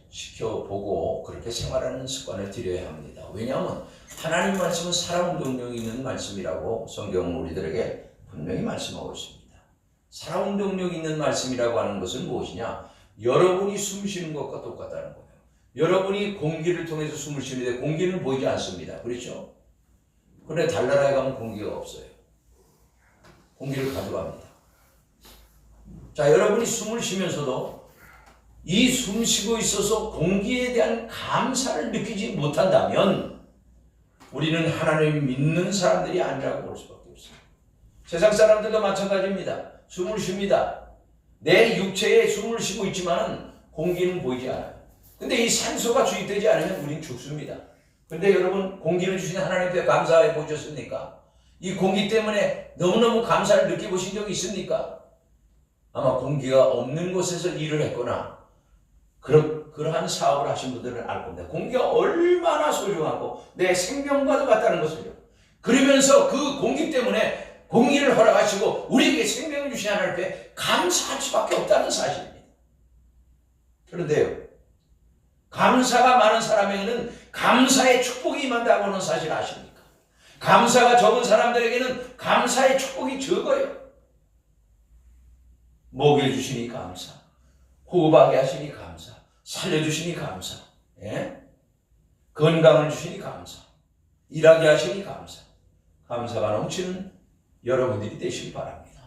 시켜보고 그렇게 생활하는 습관을 들여야 합니다. 왜냐하면 하나님 말씀은 살아온 동력이 있는 말씀이라고 성경은 우리들에게 분명히 말씀하고 있습니다. 살아온 동력이 있는 말씀이라고 하는 것은 무엇이냐? 여러분이 숨 쉬는 것과 똑같다는 거예요. 여러분이 공기를 통해서 숨을 쉬는데 공기는 보이지 않습니다. 그렇죠? 그런데 달나라에 가면 공기가 없어요. 공기를 가져갑니다. 자, 여러분이 숨을 쉬면서도 이 숨 쉬고 있어서 공기에 대한 감사를 느끼지 못한다면 우리는 하나님을 믿는 사람들이 아니라고 볼 수밖에 없어요. 세상 사람들도 마찬가지입니다. 숨을 쉽니다. 내 육체에 숨을 쉬고 있지만 공기는 보이지 않아요. 근데 이 산소가 주입되지 않으면 우린 죽습니다. 근데 여러분, 공기를 주신 하나님께 감사해 보셨습니까? 이 공기 때문에 너무너무 감사를 느껴보신 적이 있습니까? 아마 공기가 없는 곳에서 일을 했거나 그러한 사업을 하신 분들은 알 겁니다. 공기가 얼마나 소중하고 내 생명과도 같다는 것을요. 그러면서 그 공기 때문에 공기를 허락하시고 우리에게 생명을 주신 하나님께 감사할 수밖에 없다는 사실입니다. 그런데요, 감사가 많은 사람에게는 감사의 축복이 임한다고 하는 사실 아십니까? 감사가 적은 사람들에게는 감사의 축복이 적어요. 먹여 주시니 감사, 호흡하게 하시니 감사, 살려주시니 감사, 건강을 주시니 감사, 일하게 하시니 감사. 감사가 넘치는 여러분들이 되시기 바랍니다.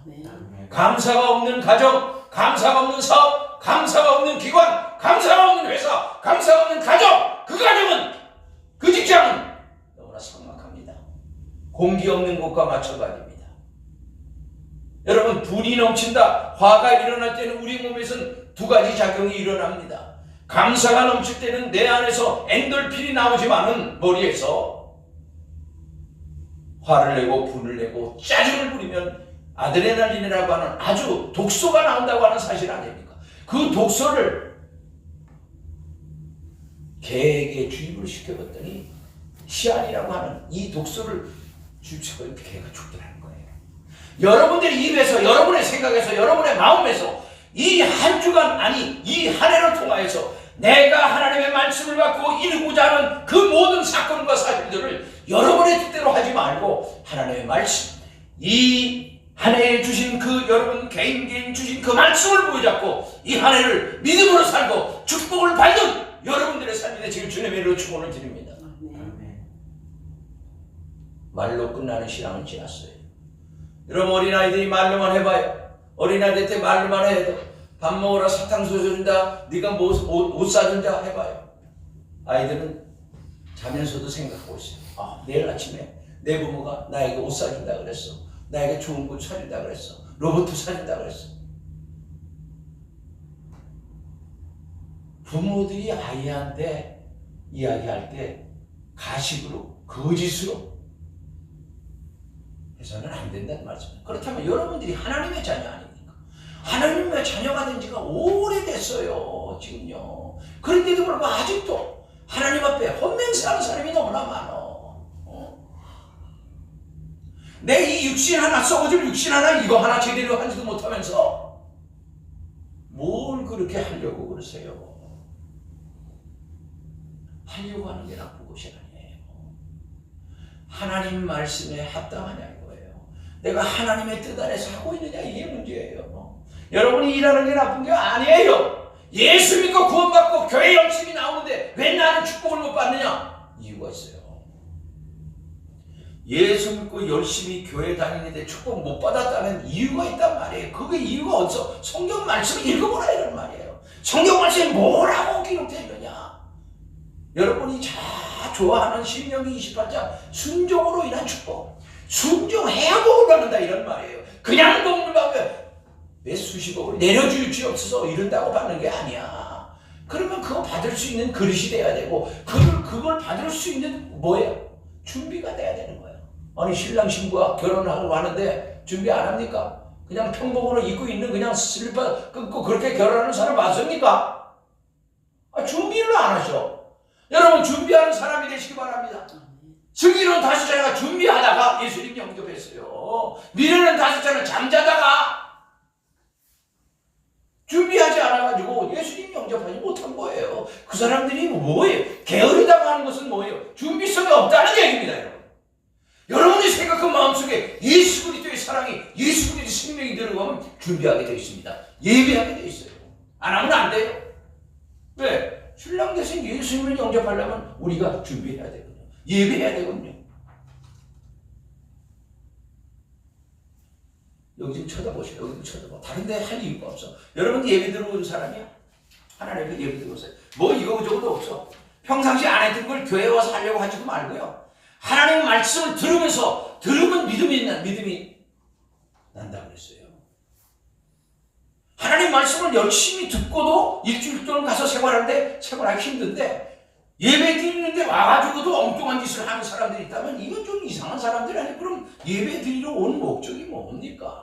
감사가 없는 가정, 감사가 없는 사업, 감사가 없는 기관, 감사가 없는 회사, 감사가 없는 가정, 그 가정은, 그 직장은 너무나 삭막합니다. 공기 없는 곳과 마찬가지입니다. 여러분, 불이 넘친다, 화가 일어날 때는 우리 몸에서는 두 가지 작용이 일어납니다. 감사가 넘칠 때는 내 안에서 엔돌핀이 나오지만은 머리에서 화를 내고 분을 내고 짜증을 부리면 아드레날린이라고 하는 아주 독소가 나온다고 하는 사실 아닙니까? 그 독소를 개에게 주입을 시켜봤더니 시안이라고 하는 이 독소를 주입시켜서 개가 죽더라는 거예요. 여러분들의 입에서, 여러분의 생각에서, 여러분의 마음에서 이 한 주간, 아니 이 한 해를 통하여서 내가 하나님의 말씀을 갖고 이루고자 하는 그 모든 사건과 사실들을 여러분의 뜻대로 하지 말고 하나님의 말씀, 이 한 해에 주신 그 여러분 개인 주신 그 말씀을 보여잡고 이 한 해를 믿음으로 살고 축복을 받는 여러분들의 삶이 되시길 주님의 이름으로 축원을 드립니다. 말로 끝나는 신앙은 지났어요. 여러분, 어린아이들이 말로만 해봐요. 어린아이들 때 말로만 해도 밥 먹으라, 사탕수수 준다, 네가 옷 사준다 해봐요. 아이들은 자면서도 생각하고 있어요. 내일 아침에 내 부모가 나에게 옷 사준다 그랬어. 나에게 좋은 거 사준다 그랬어. 로봇 사준다 그랬어. 부모들이 아이한테 이야기할 때 가식으로, 거짓으로 해서는 안 된다는 말씀입니다. 그렇다면 여러분들이 하나님의 자녀 아닙니까? 하나님의 자녀가 된 지가 오래됐어요, 지금요. 그런데도 불구하고 아직도 하나님 앞에 헌맹세하는 사람이 너무나 많아. 내 이 육신 하나, 썩어질 육신 하나, 이거 하나 제대로 하지도 못하면서 뭘 그렇게 하려고 그러세요? 하려고 하는 게 나쁜 것이 아니에요. 하나님 말씀에 합당하냐 이거예요. 내가 하나님의 뜻 안에서 하고 있느냐, 이게 문제예요. 여러분이 일하는 게 나쁜 게 아니에요. 예수 믿고 구원받고 교회 열심히 나오는데 왜 나는 축복을 못 받느냐? 이유가 있어요. 예수 믿고 열심히 교회 다니는데 축복 못 받았다는 이유가 있단 말이에요. 그게 이유가 어디서? 성경 말씀을 읽어보라 이런 말이에요. 성경 말씀에 뭐라고 기록되어 있느냐? 여러분이 좋아하는 신명기 28장 순종으로 인한 축복, 순종해야 복을 받는다 이런 말이에요. 그냥 복을 받으면 왜 수십억을 내려줄 수 없어서 이런다고 받는 게 아니야. 그러면 그거 받을 수 있는 그릇이 돼야 되고 그걸 받을 수 있는 뭐예요? 준비가 돼야 되는 거예요. 아니, 신랑 신부가 결혼하고 하는데 준비 안 합니까? 그냥 평범으로 입고 있는 그냥 슬리퍼 끊고 그렇게 결혼하는 사람 맞습니까? 준비를 안 하셔. 여러분, 준비하는 사람이 되시기 바랍니다. 승리는 5자가 준비하다가 예수님 영접했어요. 미래는 5자는 잠자다가 준비하지 않아가지고 예수님 영접 그 사람들이 뭐예요? 게으르다고 하는 것은 뭐예요? 준비성이 없다는 얘기입니다, 여러분. 여러분이 생각한 마음속에 예수 그리스도의 사랑이, 예수 그리스도의 생명이 들어가면 준비하게 되어 있습니다. 예배하게 되어 있어요. 안 하면 안 돼요. 왜? 신랑 대신 예수님을 영접하려면 우리가 준비해야 되거든요. 예배해야 되거든요. 여기 좀 쳐다보세요. 여기 좀 쳐다봐. 다른 데 할 이유가 없어. 여러분 예배 들어온 사람이야? 하나님께 예배 들어오세요. 뭐 이거 저거도 없어. 평상시 안 했던 걸 교회 와서 하려고 하지 말고요. 하나님의 말씀을 들으면서 들으면 믿음이 난다고 그랬어요. 하나님 말씀을 열심히 듣고도 일주일 동안 가서 생활하는데 생활하기 힘든데 예배 드리는데 와가지고도 엉뚱한 짓을 하는 사람들이 있다면 이건 좀 이상한 사람들이 아니에요. 그럼 예배 드리러 온 목적이 뭡니까?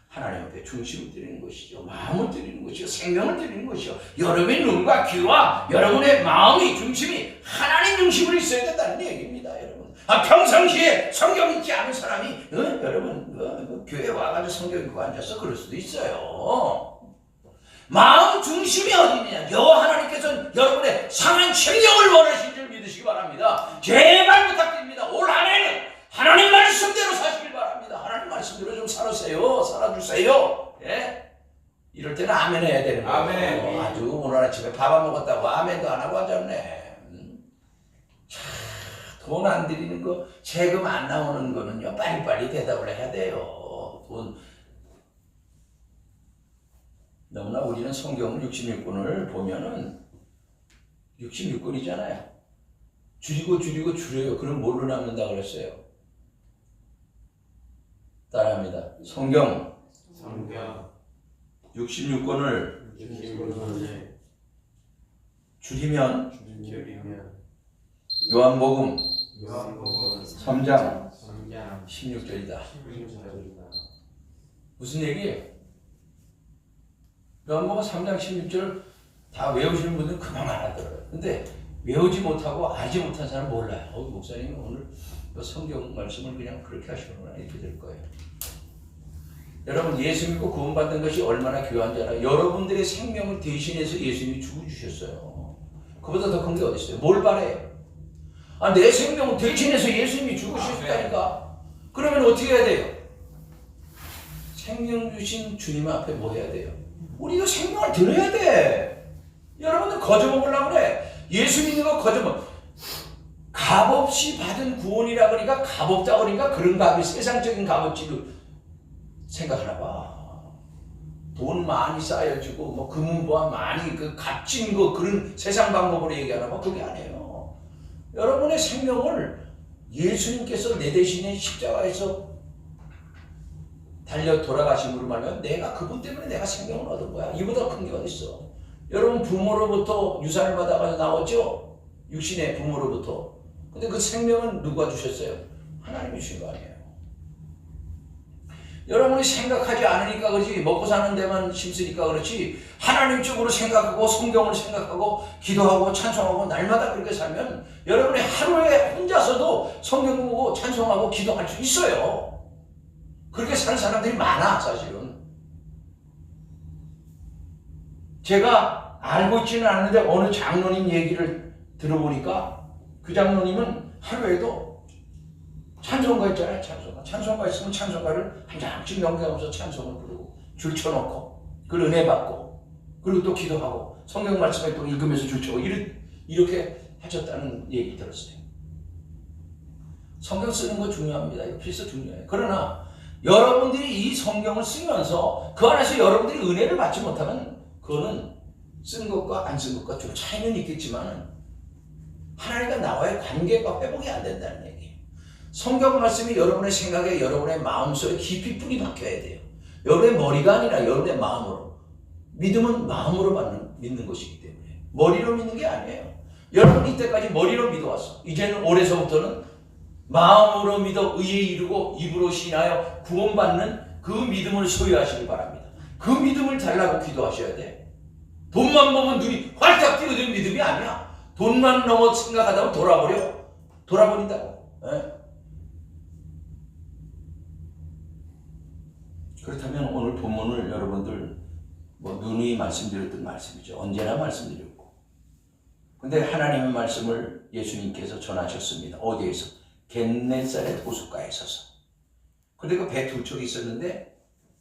하나님 앞에 중심을 드리는 것이죠. 마음을 드리는 것이죠. 생명을 드리는 것이죠. 여러분의 눈과 귀와 여러분의 마음이 중심이 하나님 중심으로 있어야 된다는 얘기입니다. 여러분. 평상시에 성경 읽지 않은 사람이 여러분 교회 와가지고 성경 읽고 앉아서 그럴 수도 있어요. 마음 중심이 어디냐? 여호와 하나님께서는 여러분의 상한 생명을 원하신 줄 믿으시기 바랍니다. 제발 부탁드립니다. 올 한 해는 하나님 말씀대로 사시길 바랍니다. 하나님 말씀대로 좀 살아주세요. 예? 이럴 때는 아멘 해야 되는 거예요. 아멘. 아주 오늘 아침에 밥 안 먹었다고 아멘도 안 하고 앉았네. 돈 안 드리는 거, 세금 안 나오는 거는요, 빨리빨리 대답을 해야 돼요. 너무나 우리는 성경을 66권을 보면은 66권이잖아요. 줄여요. 그럼 뭘로 남는다 그랬어요? 따라합니다. 성경 66권을 줄이면 요한복음 3장 16절이다. 무슨 얘기예요? 요한복음 3장 16절 다 외우시는 분들은 금방 알아들어요. 근데 외우지 못하고 알지 못한 사람은 몰라요. 목사님이 오늘 성경 말씀을 그냥 그렇게 하시는구나 이렇게 될 거예요. 여러분 예수 믿고 구원받는 것이 얼마나 귀한 줄 알아요? 여러분들의 생명을 대신해서 예수님이 죽어주셨어요. 그보다 더 큰 게 어디 있어요? 뭘 바래요? 내 생명을 대신해서 예수님이 죽으셨다니까. 그러면 어떻게 해야 돼요? 생명 주신 주님 앞에 뭐 해야 돼요? 우리가 생명을 들어야 돼. 여러분들 거저 먹으려고 그래. 예수 믿는 거 거저 먹. 값없이 받은 구원이라 그러니까 값없다 그러니까 그런 값이 세상적인 값어치로 생각하나 봐. 돈 많이 쌓여지고 뭐 금은보화 많이 값진 거 그런 세상 방법으로 얘기하나 봐. 그게 아니에요. 여러분의 생명을 예수님께서 내 대신에 십자가에서 달려 돌아가심으로 말하면 내가 그분 때문에 내가 생명을 얻은 거야. 이보다 큰 게 어디 있어? 여러분 부모로부터 유산을 받아가지고 나왔죠? 육신의 부모로부터. 근데 그 생명은 누가 주셨어요? 하나님이 주신 거 아니에요. 여러분이 생각하지 않으니까 그렇지, 먹고 사는 데만 힘쓰니까 그렇지, 하나님 쪽으로 생각하고 성경을 생각하고 기도하고 찬송하고 날마다 그렇게 살면 여러분이 하루에 혼자서도 성경 보고 찬송하고 기도할 수 있어요. 그렇게 사는 사람들이 많아 사실은. 제가 알고 있지는 않는데 어느 장로님 얘기를 들어보니까 그 장로님은 하루에도 찬송가 있잖아요. 찬송가 있으면 찬송가를 한 장씩 넘겨가면서 찬송을 부르고 줄 쳐놓고 그걸 은혜 받고 그리고 또 기도하고 성경 말씀에 또 읽으면서 줄 쳐고 이렇게 하셨다는 얘기 들었어요. 성경 쓰는 거 중요합니다. 이거 필수 중요해요. 그러나 여러분들이 이 성경을 쓰면서 그 안에서 여러분들이 은혜를 받지 못하면 그거는 쓴 것과 안 쓴 것과 좀 차이는 있겠지만 하나님과 나와의 관계가 회복이 안 된다는 얘기예요. 성경 말씀이 여러분의 생각에 여러분의 마음속에 깊이 뿌리 박혀야 돼요. 여러분의 머리가 아니라 여러분의 마음으로. 믿음은 마음으로 믿는 것이기 때문에 머리로 믿는 게 아니에요. 여러분 이때까지 머리로 믿어왔어. 이제는 올해서부터는 마음으로 믿어 의에 이르고 입으로 시인하여 구원받는 그 믿음을 소유하시기 바랍니다. 그 믿음을 달라고 기도하셔야 돼. 돈만 보면 눈이 활짝 띄어지는 믿음이 아니야. 돈만 넘어 생각하다 보면 돌아버린다고. 에? 그렇다면 오늘 본문을 여러분들 누누이 말씀드렸던 말씀이죠. 언제나 말씀드렸고 근데 하나님의 말씀을 예수님께서 전하셨습니다. 어디에서? 겟네사렛 호숫가에 서서. 근데 그 배 두 척이 있었는데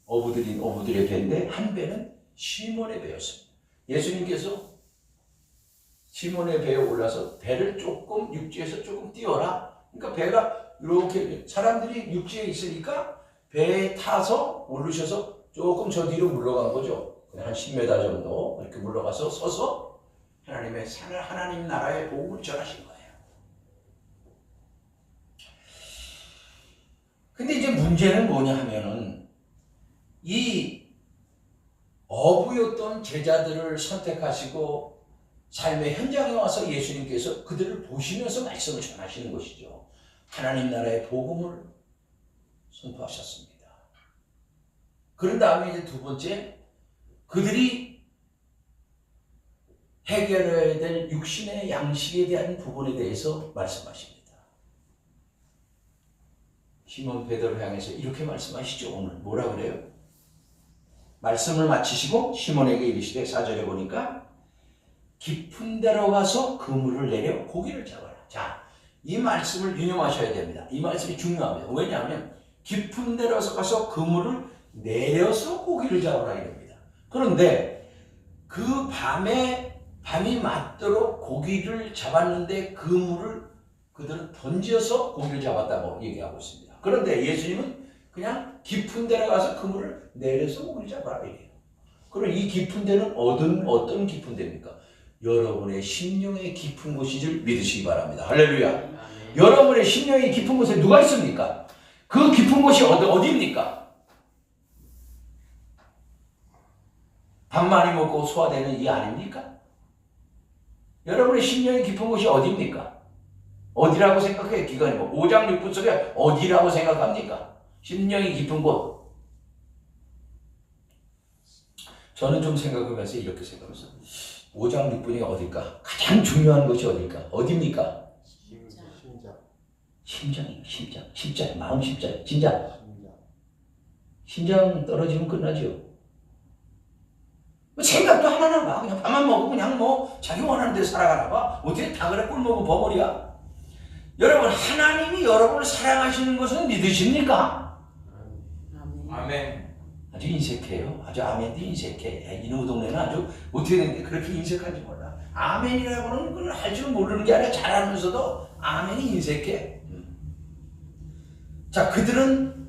어부들의 배인데 한 배는 시몬의 배였습니다. 예수님께서 시몬의 배에 올라서 배를 조금 육지에서 조금 띄워라. 그러니까 배가 이렇게 사람들이 육지에 있으니까 배에 타서 오르셔서 조금 저 뒤로 물러간 거죠. 한 10m 정도 이렇게 물러가서 서서 하나님 나라의 복음을 전하신 거예요. 근데 이제 문제는 뭐냐 하면은 이 어부였던 제자들을 선택하시고 삶의 현장에 와서 예수님께서 그들을 보시면서 말씀을 전하시는 것이죠. 하나님 나라의 복음을 선포하셨습니다. 그런 다음에 이제 두 번째, 그들이 해결해야 될 육신의 양식에 대한 부분에 대해서 말씀하십니다. 시몬 베드로를 향해서 이렇게 말씀하시죠. 오늘 뭐라 그래요? 말씀을 마치시고 시몬에게 이르시되 4절에 보니까 깊은 데로 가서 그물을 내려 고기를 잡아라. 자, 이 말씀을 유념하셔야 됩니다. 이 말씀이 중요합니다. 왜냐하면 깊은 데로 가서 그물을 내려서 고기를 잡아라 이럽니다. 그런데 그 밤이 맞도록 고기를 잡았는데 그물을 그들은 던져서 고기를 잡았다고 얘기하고 있습니다. 그런데 예수님은 그냥 깊은 데로 가서 그물을 내려서 고기를 잡아라 이래요. 그럼 이 깊은 데는 어떤 깊은 데입니까? 여러분의 심령의 깊은 곳인 줄 믿으시기 바랍니다. 할렐루야. 여러분의 심령의 깊은 곳에 누가 있습니까? 그 깊은 곳이 어디입니까? 밥 많이 먹고 소화되는 이 안입니까? 여러분의 심령의 깊은 곳이 어디입니까? 어디라고 생각해요? 기관이 5장 6부 속에 어디라고 생각합니까? 심령이 깊은 곳. 저는 좀 생각해봐서 이렇게 생각해서 5장 6분이 어딜까? 가장 중요한 것이 어딜까? 어디입니까? 심장이요. 심장. 마음 심장. 심장 떨어지면 끝나죠. 생각도 하나 봐. 그냥 밥만 먹고 그냥 자기 원하는 대로 살아가나 봐. 어떻게 다 그래 꿀먹고 버버리야? 여러분, 하나님이 여러분을 사랑하시는 것은 믿으십니까? 아멘. 아주 인색해요. 아주 아멘도 인색해. 이놈의 동네는 아주 어떻게 된게 그렇게 인색한지 몰라. 아멘이라고는 그걸 할 줄 모르는 게 아니라 잘하면서도 아멘이 인색해. 자, 그들은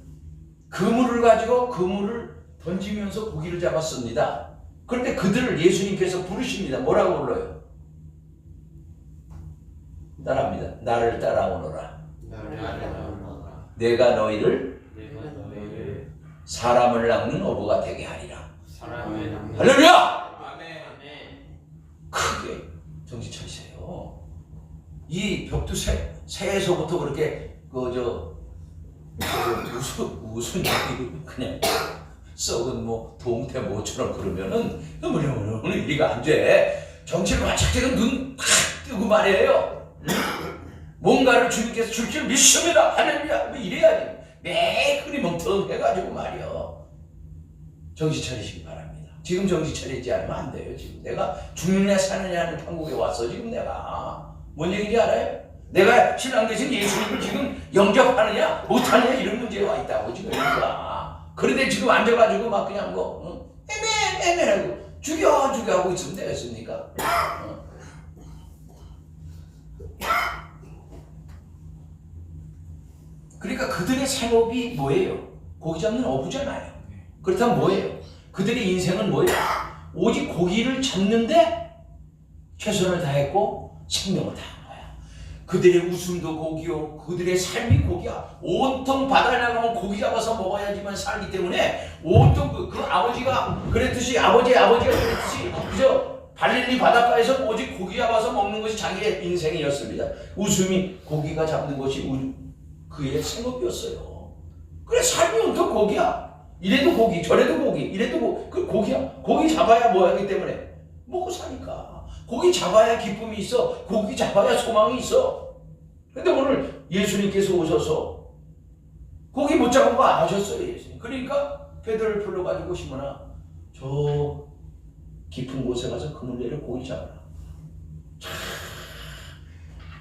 그물을 가지고 그물을 던지면서 고기를 잡았습니다. 그런데 그들을 예수님께서 부르십니다. 뭐라고 불러요? 따라합니다. 나를 따라오너라. 내가 너희를 사람을 낚는 어부가 되게 하리라. 할렐루야! 크게 정신 차리세요. 이 벽도 새에서부터 그렇게 무슨 그냥 썩은 동태 모처럼 그러면은 이리가 안 돼. 정신을 바짝 뜨고 눈 탁 뜨고 말이에요. 뭔가를 주님께서 줄 줄 믿습니다. 할렐루야. 이래야지. 매일 멍텅해가지고 말이야. 정신 차리시기 바랍니다. 지금 정신 차리지 않으면 안 돼요. 지금 내가 죽느냐 사느냐는 판국에 왔어. 지금 내가 뭔 얘기인지 알아요? 내가 신앙 대신 예수님을 지금 영접하느냐 못하느냐 이런 문제에 와 있다고 지금 우리가. 그런데 지금 앉아가지고 막 그냥 애매하고 죽여 하고 있으면 되겠습니까? 그러니까 그들의 산업이 뭐예요? 고기 잡는 어부잖아요. 그렇다면 뭐예요? 그들의 인생은 뭐예요? 오직 고기를 잡는데 최선을 다했고 생명을 다한 거야. 그들의 웃음도 고기요, 그들의 삶이 고기야. 온통 바다에 나가면 고기 잡아서 먹어야지만 살기 때문에 온통 그 아버지가 그랬듯이 아버지가 그랬듯이 그저 갈릴리 바닷가에서 오직 고기 잡아서 먹는 것이 자기의 인생이었습니다. 웃음이 고기가 잡는 것이 그의 생업이었어요. 그래 삶이 온통 고기야. 이래도 고기, 저래도 고기, 이래도 그 고기야. 고기 잡아야 뭐 하기 때문에 먹고 사니까. 고기 잡아야 기쁨이 있어. 고기 잡아야 소망이 있어. 근데 오늘 예수님께서 오셔서 고기 못 잡은 거 아셨어요, 예수님. 그러니까 베드로를 불러가지고 시몬아, 저 깊은 곳에 가서 그물 내려 고기 잡아라. 참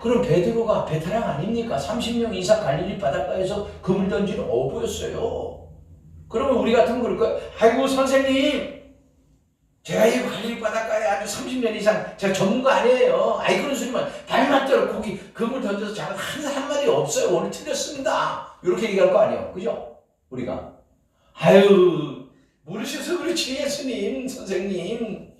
그럼 베드로가 베테랑 아닙니까? 30년 이상 갈릴리 바닷가에서 그물 던지는 어부였어요. 그러면 우리 같으면 그럴 거야. 아이고 선생님, 제가 이 갈릴리 바닷가에 아주 30년 이상 제가 전문가 아니에요. 아이 그런 소리만 발만 떨어 고기 그물 던져서 잡은 한 마리 없어요. 오늘 틀렸습니다. 이렇게 얘기할 거 아니에요. 그죠? 우리가 아유 모르셔서 그렇지 예수님 선생님.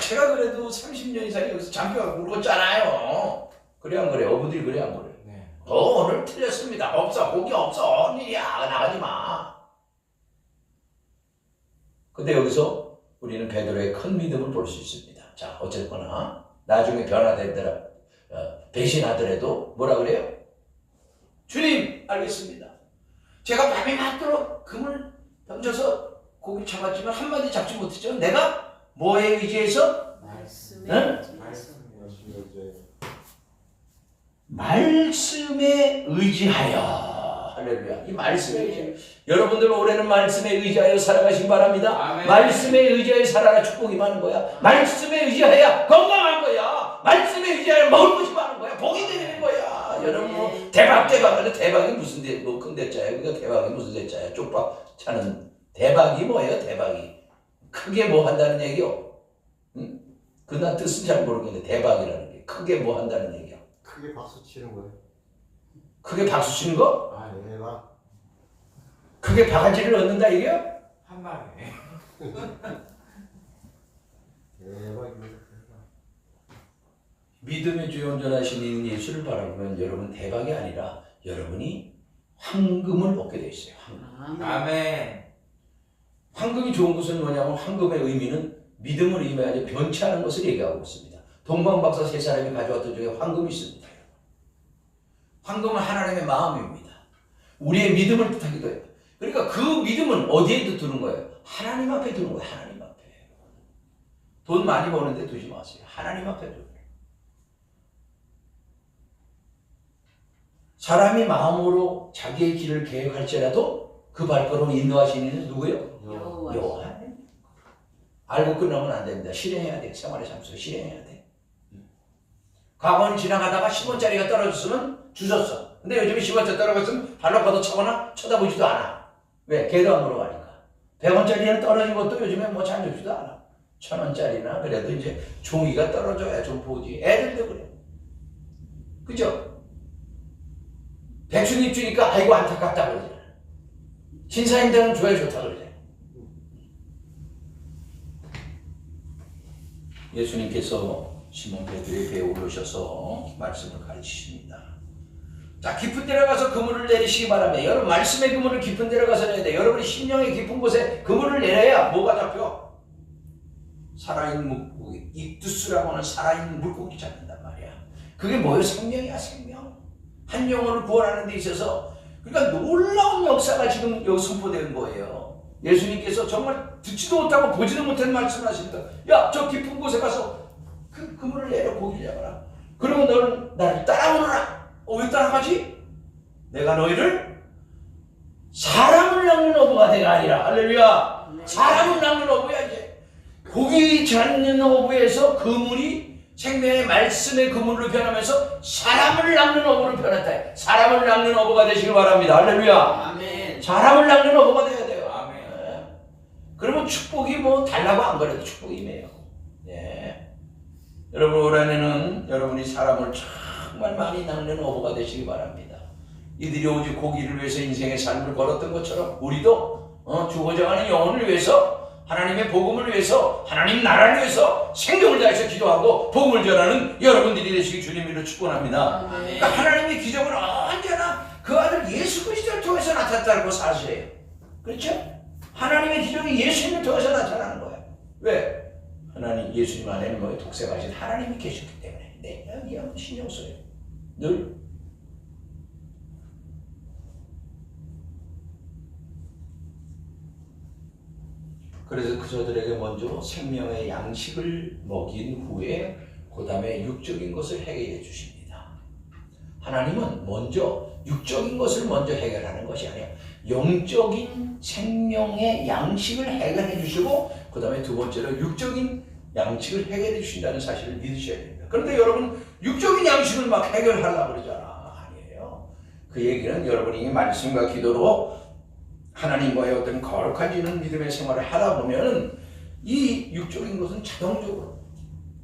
제가 그래도 30년 이상 여기서 잠깐 굵었잖아요. 그래 안 그래? 어부들이 그래 안 그래? 네. 오늘 틀렸습니다. 없어 고기 없어. 니야 나가지 마. 근데 여기서 우리는 베드로의 큰 믿음을 볼 수 있습니다. 자 어쨌거나 나중에 변화되더라 배신하더라도 뭐라 그래요? 주님 알겠습니다. 제가 밤이 맞도록 금을 던져서 고기 잡았지만 한 마디 잡지 못했죠. 내가 뭐에 의지해서? 말씀에 응? 말씀에 의지하여. 할렐루야. 이 말씀에 의지하여. 여러분들 올해는 말씀에 의지하여 살아가시기 바랍니다. 아멘. 말씀에 의지하여 살아라. 축복이 많은 거야. 말씀에 의지하여 건강한 거야. 말씀에 의지하여 먹을 것이 많은 거야. 복이 되는 거야. 여러분 뭐 대박이 무슨 큰 대자야. 그러니까 대박이 무슨 대자야. 쪽박 차는 대박이 뭐예요? 대박이 크게 뭐 한다는 얘기요? 응? 그난 뜻은 잘 모르겠는데 대박이라는 게 크게 뭐 한다는 얘기야? 크게 박수 치는 거예요. 크게 박수 치는 거? 아, 대박. 크게 바가지를 얻는다 이게요? 한 마리. 대박입니다. 믿음의 주요 온전하신 예수를 바라보면 여러분 대박이 아니라 여러분이 황금을 얻게 돼 있어요. 황금. 아멘. 황금이 좋은 것은 뭐냐면 황금의 의미는 믿음을 의미하지 변치 않은 것을 얘기하고 있습니다. 동방박사 세 사람이 가져왔던 중에 황금이 있습니다. 황금은 하나님의 마음입니다. 우리의 믿음을 뜻하기도 해요. 그러니까 그 믿음은 어디에 두는 거예요? 하나님 앞에 두는 거예요. 하나님 앞에. 돈 많이 버는데 두지 마세요. 하나님 앞에 두는 거예요. 사람이 마음으로 자기의 길을 계획할지라도 그 발걸음을 인도하시는 이는 누구예요? 여호와. 알고 끝나면 안 됩니다. 실행해야 돼. 생활의 삶 속에 실행해야 돼. 과거는 지나가다가 10원짜리가 떨어졌으면 주웠어. 근데 요즘에 10원짜리 떨어졌으면 발로 걷어차거나 쳐다보지도 않아. 왜? 걔도 안 물어가니까. 100원짜리는 떨어진 것도 요즘에 뭐 잘 주지도 않아. 1000원짜리나 그래도 이제 종이가 떨어져야 좀 보지. 애들도 그래. 그죠? 백순이 주니까 아이고 안타깝다 그러잖아. 신사임당은 줘야 좋다 그러잖아. 예수님께서 시몬 베드로의 배에 오르셔서 말씀을 가르치십니다. 자, 깊은 데로 가서 그물을 내리시기 바랍니다. 여러분 말씀의 그물을 깊은 데로 가서 내야 돼. 여러분이 심령의 깊은 곳에 그물을 내려야 뭐가 잡혀? 살아있는 물고기, 익두스라고 하는 살아있는 물고기 잡는단 말이야. 그게 뭐예요? 생명이야, 생명. 한 영혼을 구원하는 데 있어서 그러니까 놀라운 역사가 지금 여기 선포되는 거예요. 예수님께서 정말 듣지도 못하고 보지도 못한 말씀을 하십니다. 야, 저 깊은 곳에 가서 그 그물을 내려 고기를 잡아라. 그러면 너는 나를 따라오너라. 왜 따라가지? 내가 너희를 사람을 낚는 어부가 되가 아니라. 할렐루야. 사람을 낚는 어부야 이제. 고기 잡는 어부에서 그물이 생명의 말씀의 그물로 변하면서 사람을 낚는 어부로 변했다. 사람을 낚는 어부가 되시길 바랍니다. 할렐루야. 아멘. 사람을 낚는 어부가 돼야 돼요. 아멘. 네. 그러면 축복이 뭐 달라고 안 그래도 축복이 임해요. 네. 여러분 올해는 여러분이 사람을 정말 많이 낚는 어부가 되시기 바랍니다. 이들이 오직 고기를 위해서 인생의 삶을 걸었던 것처럼 우리도 주고자 하는 영혼을 위해서 하나님의 복음을 위해서 하나님 나라를 위해서 생명을 다해서 기도하고 복음을 전하는 여러분들이 되시기 주님으로 축원합니다. 그러니까 하나님의 기적은 언제나 그 아들 예수 그리스도를 통해서 나타났다는 거 사실이에요. 그렇죠? 하나님의 기적이 예수님을 통해서 나타나는 거예요. 왜? 하나님 예수님 안에는 뭐예요? 독생하신 하나님이 계셨기 때문에. 네, 여기 한번 신경 써요. 늘. 그래서 그저들에게 먼저 생명의 양식을 먹인 후에 그 다음에 육적인 것을 해결해 주십니다. 하나님은 먼저 육적인 것을 먼저 해결하는 것이 아니라 영적인 생명의 양식을 해결해 주시고 그 다음에 두 번째로 육적인 양식을 해결해 주신다는 사실을 믿으셔야 됩니다. 그런데 여러분 육적인 양식을 막 해결하려고 그러잖아. 아니에요. 그 얘기는 여러분이 말씀과 기도로 하나님과의 어떤 거룩해지는 믿음의 생활을 하다 보면 이 육적인 것은 자동적으로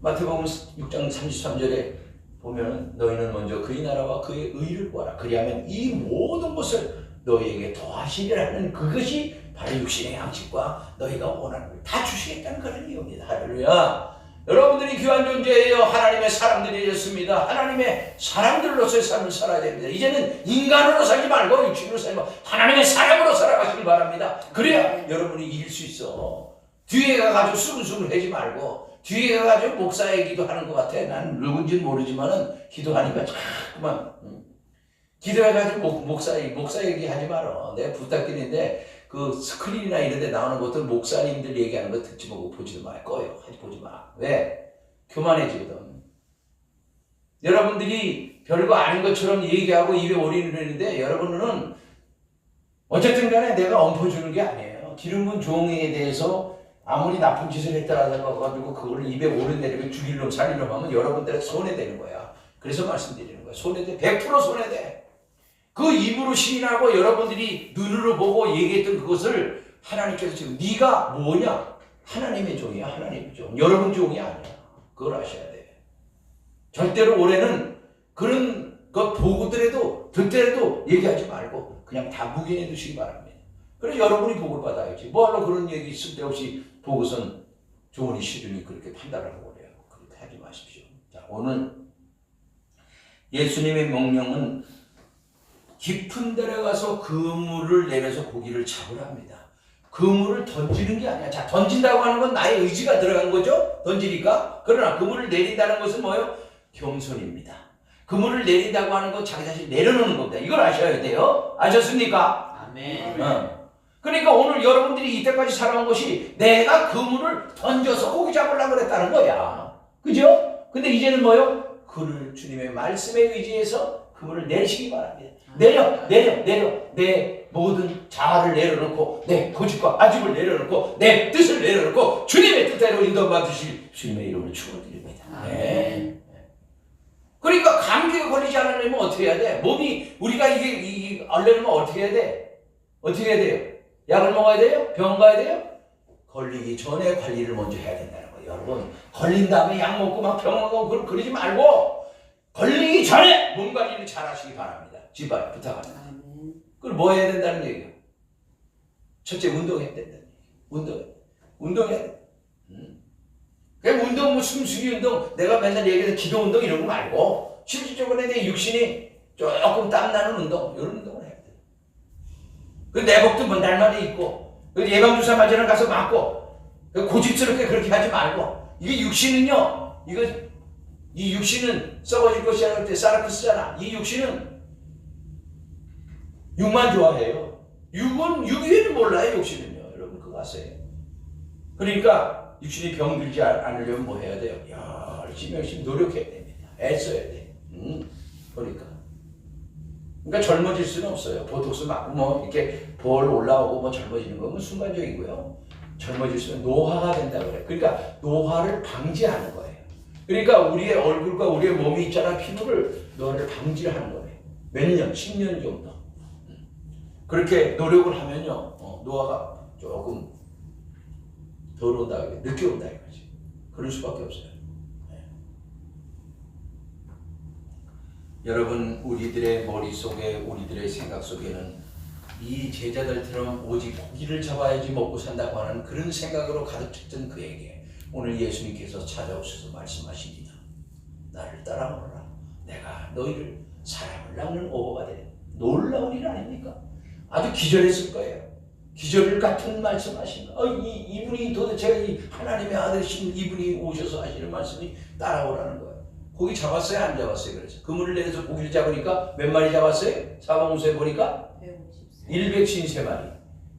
마태복음 6장 33절에 보면 너희는 먼저 그의 나라와 그의 의를 구하라. 그리하면 이 모든 것을 너희에게 더하시리라 하는 그것이 바로 육신의 양식과 너희가 원하는 걸 다 주시겠다는 그런 이유입니다. 할렐루야. 여러분들이 귀한 존재예요. 하나님의 사람들이 되셨습니다. 하나님의 사람들로서의 삶을 살아야 됩니다. 이제는 인간으로 살지 말고 육신으로 살지 말고 하나님의 사람으로 살아가시길 바랍니다. 그래야 여러분이 이길 수 있어. 뒤에 가가지고 수근수근하지 말고 뒤에 가가지고 목사 얘기도 하는 것 같아. 난 누군지는 모르지만은 기도하니까 자꾸만 기도해가지고 목사 얘기하지 마라. 내가 부탁드리는데 그 스크린이나 이런 데 나오는 것들 목사님들 얘기하는 거 듣지 말고 보지도 말 거예요. 하지 보지 마. 왜? 교만해지거든. 여러분들이 별거 아닌 것처럼 얘기하고 입에 올인을 했는데 여러분은 어쨌든 간에 내가 엎어주는 게 아니에요. 기름 부은 종에 대해서 아무리 나쁜 짓을 했다라고 가지고 그거를 입에 오르내리면 죽일 놈 살릴 놈 하면 여러분들은 손해되는 거야. 그래서 말씀드리는 거야. 손해돼. 100% 손해돼. 그 입으로 시인하고 여러분들이 눈으로 보고 얘기했던 그것을 하나님께서 지금 네가 뭐냐? 하나님의 종이야. 하나님의 종. 여러분 종이 아니야. 그걸 아셔야 돼. 절대로 올해는 그런 것 보고더라도 듣더라도 얘기하지 말고 그냥 다 묵인해 두시기 바랍니다. 그래서 여러분이 복을 받아야지. 뭐하러 그런 얘기 쓸데없이 보고선 좋으니 싫으니 그렇게 판단하고 그래요. 그렇게 하지 마십시오. 자, 오늘 예수님의 명령은 깊은 데에 가서 그물을 내려서 고기를 잡으라 합니다. 그물을 던지는 게 아니야. 자, 던진다고 하는 건 나의 의지가 들어간 거죠? 던지니까. 그러나 그물을 내린다는 것은 뭐예요? 겸손입니다. 그물을 내린다고 하는 건 자기 자신 내려놓는 겁니다. 이걸 아셔야 돼요. 아셨습니까? 아멘. 그러니까 오늘 여러분들이 이때까지 살아온 것이 내가 그물을 던져서 고기 잡으려고 그랬다는 거야. 그죠? 근데 이제는 뭐예요? 그를 주님의 말씀에 의지해서 그물을 내리시기 바랍니다. 내려. 내 모든 자아를 내려놓고 내 고집과 아집을 내려놓고 내 뜻을 내려놓고 주님의 뜻대로 인도받으실 주님의 이름을 축원드립니다. 네. 그러니까 감기가 걸리지 않으려면 어떻게 해야 돼? 몸이 우리가 이게 알려면 어떻게 해야 돼? 어떻게 해야 돼요? 약을 먹어야 돼요? 병원 가야 돼요? 걸리기 전에 관리를 먼저 해야 된다는 거예요. 여러분 걸린 다음에 약 먹고 막 병원 가고 그러지 말고 걸리기 전에 몸 관리를 잘 하시기 바랍니다. 제발 부탁합니다. 그럼 뭐 해야 된다는 얘기예요? 첫째 운동해야 된다는 얘기예요. 운동해야 돼. 그냥 운동, 뭐 숨쉬기 운동, 내가 맨날 얘기해서 기도 운동 이런 거 말고 실질적으로 내 육신이 조금 땀나는 운동, 이런 운동을 해야 돼. 그 내복도 뭐 날마다 입고, 그 예방주사 맞으러 가서 맞고, 고집스럽게 그렇게 하지 말고, 이게 육신은요, 이 육신은 썩어질 것이라 할 때 사라크 쓰잖아. 이 육신은 육만 좋아해요. 육위는 몰라요, 육신은요. 여러분, 그거 아세요? 그러니까, 육신이 병들지 않으려면 뭐 해야 돼요? 열심히 노력해야 됩니다. 애써야 돼. 그러니까 젊어질 수는 없어요. 보톡스 맞고 뭐 이렇게 볼 올라오고 뭐 젊어지는 건 순간적이고요. 젊어질 수는 노화가 된다고 그래요. 그러니까 노화를 방지하는 거예요. 그러니까 우리의 얼굴과 우리의 몸이 있잖아. 피부를 노화를 방지하는 거예요. 몇 년, 10년 정도. 그렇게 노력을 하면요. 노화가 조금 덜 온다, 늦게 온다 이거지. 그럴 수밖에 없어요. 네. 여러분, 우리들의 머릿속에, 우리들의 생각 속에는 이 제자들처럼 오직 고기를 잡아야지 먹고 산다고 하는 그런 생각으로 가득 찼던 그에게 오늘 예수님께서 찾아오셔서 말씀하십니다. 나를 따라오너라. 내가 너희를 사람을 낳는 오버가 되는 놀라운 일 아닙니까? 아주 기절했을 거예요. 기절 같은 말씀하신 이분이 도대체 이 하나님의 아들이신 이분이 오셔서 하시는 말씀이 따라오라는 거예요. 고기 잡았어요? 안 잡았어요? 그래서 그물을 내려서 고기를 잡으니까 몇 마리 잡았어요? 사방우수에 보니까 153마리.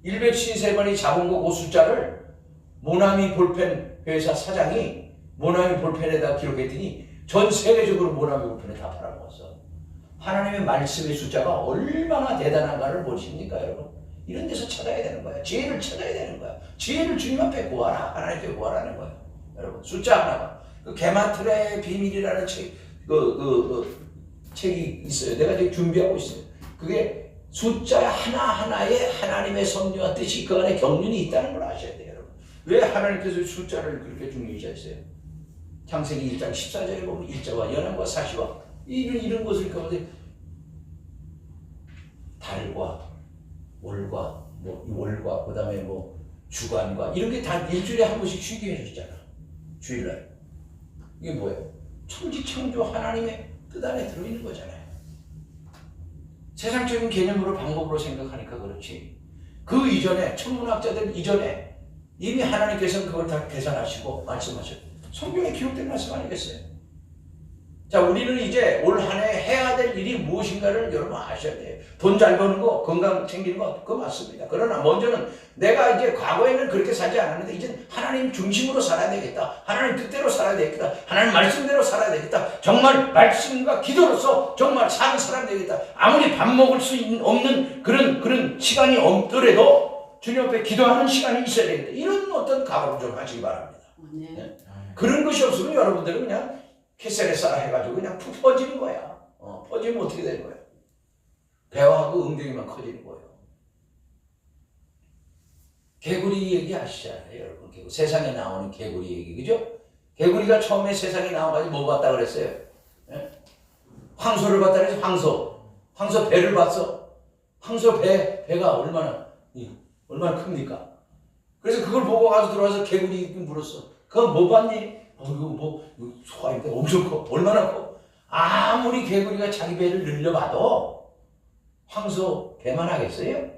153마리 잡은 거 그 숫자를 모나미 볼펜 회사 사장이 모나미 볼펜에다 기록했더니 전 세계적으로 모나미 볼펜에 다 팔아먹었어. 하나님의 말씀의 숫자가 얼마나 대단한가를 모르십니까, 여러분? 이런 데서 찾아야 되는 거야. 지혜를 찾아야 되는 거야. 지혜를 주님 앞에 구하라. 하나님께 구하라는 거야. 여러분 숫자 하나가 그 게마트리아의 비밀이라는 책이 있어요. 내가 지금 준비하고 있어요. 그게 숫자 하나하나에 하나님의 섭리와 뜻이 그 안에 경륜이 있다는 걸 아셔야 돼요. 여러분. 왜 하나님께서 숫자를 그렇게 중요시하세요? 창세기 1장 14절에 보면 일자와 연함과 사시와 이런 것을 가운데 달과 월과 월과 그다음에 주간과 이런 게 다 일주일에 한 번씩 쉬게 해주잖아. 주일날. 이게 뭐예요? 천지창조 하나님의 뜻 안에 들어있는 거잖아요. 세상적인 개념으로 방법으로 생각하니까 그렇지. 그 이전에 천문학자들 이전에 이미 하나님께서는 그걸 다 계산하시고 말씀하셨어요. 성경에 기록된 말씀 아니겠어요? 자, 우리는 이제 올 한 해 해야 될 일이 무엇인가를 여러분 아셔야 돼요. 돈 잘 버는 거, 건강 챙기는 거, 그거 맞습니다. 그러나 먼저는 내가 이제 과거에는 그렇게 살지 않았는데 이제 하나님 중심으로 살아야 되겠다. 하나님 뜻대로 살아야 되겠다. 하나님 말씀대로 살아야 되겠다. 정말 말씀과 기도로서 정말 사는 사람 되겠다. 아무리 밥 먹을 수 없는 그런 시간이 없더라도 주님 앞에 기도하는 시간이 있어야 되겠다. 이런 어떤 각오를 좀 하시기 바랍니다. 네? 그런 것이 없으면 여러분들은 그냥 캐셀에 쌓아 해가지고 그냥 푹 퍼지는 거야. 퍼지면 어떻게 되는 거야? 배와하고 엉덩이만 커지는 거예요. 개구리 얘기 아시잖아요, 여러분. 세상에 나오는 개구리 얘기, 그죠? 개구리가 처음에 세상에 나와가지고 뭐 봤다 그랬어요? 예? 황소를 봤다 그랬어요, 황소. 황소 배를 봤어. 황소 배가 얼마나 큽니까? 그래서 그걸 보고 가서 들어와서 개구리 물었어. 그건 뭐 봤니? 이거 소화인데 엄청 커. 얼마나 커? 아무리 개구리가 자기 배를 늘려봐도 황소 배만 하겠어요?